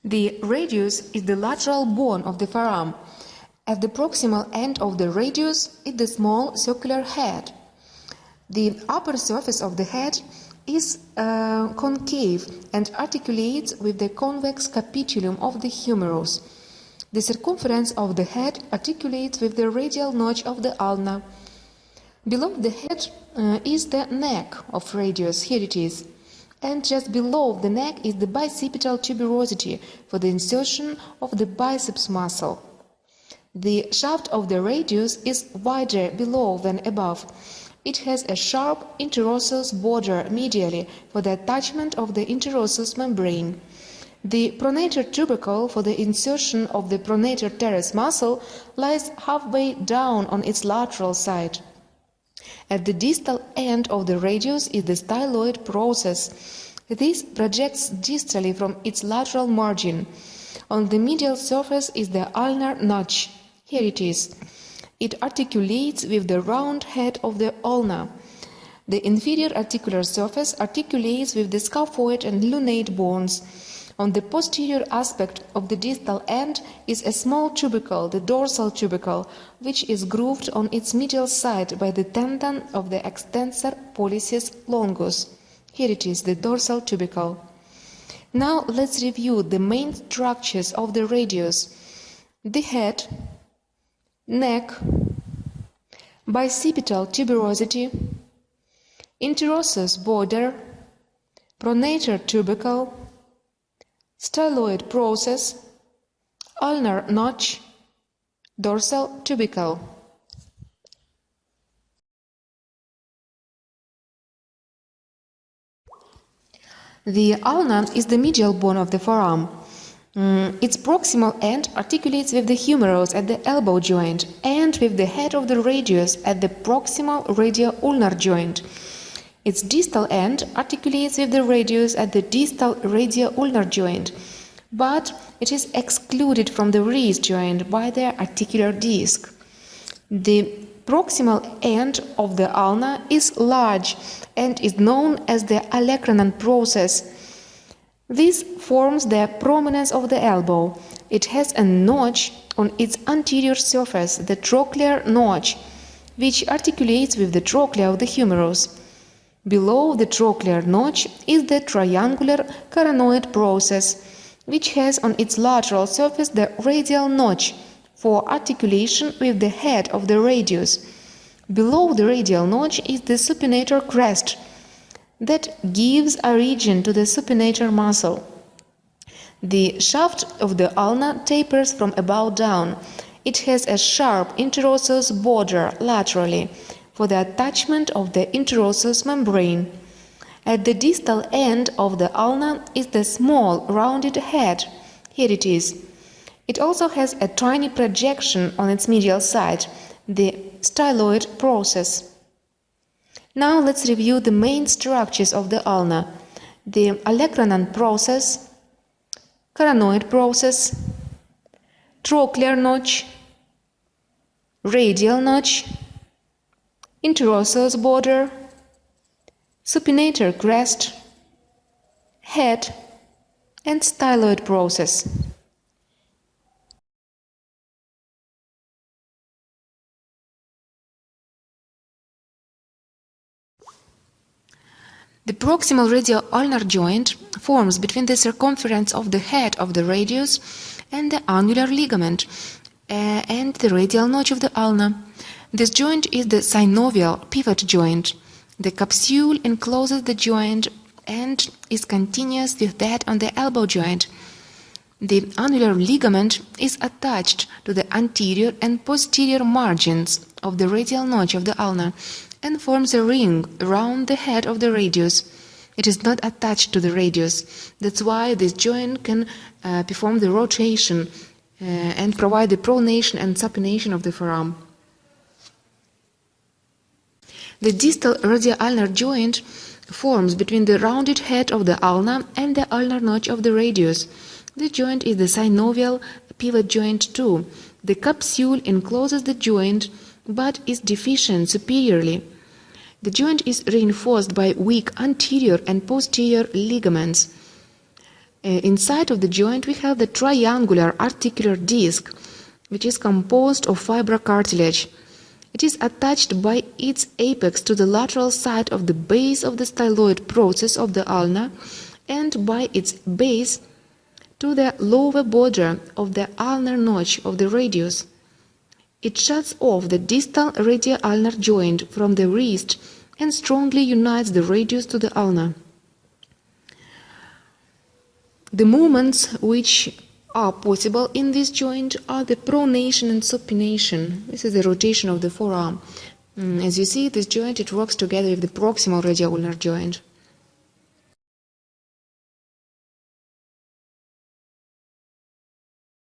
The radius is the lateral bone of the forearm. At the proximal end of the radius is the small circular head. The upper surface of the head is concave and articulates with the convex capitulum of the humerus. The circumference of the head articulates with the radial notch of the ulna. Below the head is the neck of radius, here it is, and just below the neck is the bicipital tuberosity for the insertion of the biceps muscle. The shaft of the radius is wider below than above. It has a sharp interosseous border medially for the attachment of the interosseous membrane. The pronator tubercle for the insertion of the pronator teres muscle lies halfway down on its lateral side. At the distal end of the radius is the styloid process. This projects distally from its lateral margin. On the medial surface is the ulnar notch. Here it is. It articulates with the round head of the ulna. The inferior articular surface articulates with the scaphoid and lunate bones. On the posterior aspect of the distal end is a small tubercle, the dorsal tubercle, which is grooved on its medial side by the tendon of the extensor pollicis longus. Here it is, the dorsal tubercle. Now let's review the main structures of the radius. The head, neck, bicipital tuberosity, interosseous border, pronator tubercle, styloid process, ulnar notch, dorsal tubercle. The ulna is the medial bone of the forearm. Its proximal end articulates with the humerus at the elbow joint and with the head of the radius at the proximal radioulnar joint. Its distal end articulates with the radius at the distal radioulnar joint, but it is excluded from the wrist joint by the articular disc. The proximal end of the ulna is large and is known as the olecranon process. This forms the prominence of the elbow. It has a notch on its anterior surface, the trochlear notch, which articulates with the trochlea of the humerus. Below the trochlear notch is the triangular carotenoid process, which has on its lateral surface the radial notch for articulation with the head of the radius. Below the radial notch is the supinator crest that gives origin to the supinator muscle. The shaft of the ulna tapers from above down. It has a sharp interosseous border laterally for the attachment of the interosseous membrane. At the distal end of the ulna is the small rounded head. Here it is. It also has a tiny projection on its medial side, the styloid process. Now let's review the main structures of the ulna: the olecranon process, carotenoid process, trochlear notch, radial notch, interosseous border, supinator crest, head, and styloid process. The proximal radioulnar joint forms between the circumference of the head of the radius and the annular ligament and the radial notch of the ulna. This joint is the synovial pivot joint. The capsule encloses the joint and is continuous with that on the elbow joint. The annular ligament is attached to the anterior and posterior margins of the radial notch of the ulna and forms a ring around the head of the radius. It is not attached to the radius. That's why this joint can perform the rotation and provide the pronation and supination of the forearm. The distal radioulnar joint forms between the rounded head of the ulna and the ulnar notch of the radius. The joint is the synovial pivot joint too. The capsule encloses the joint but is deficient superiorly. The joint is reinforced by weak anterior and posterior ligaments. Inside of the joint we have the triangular articular disc, which is composed of fibra cartilage. It is attached by its apex to the lateral side of the base of the styloid process of the ulna and by its base to the lower border of the ulnar notch of the radius. It shuts off the distal radioulnar joint from the wrist and strongly unites the radius to the ulna. The movements which are possible in this joint are the pronation and supination. This is the rotation of the forearm. As you see, this joint, it works together with the proximal radioulnar joint.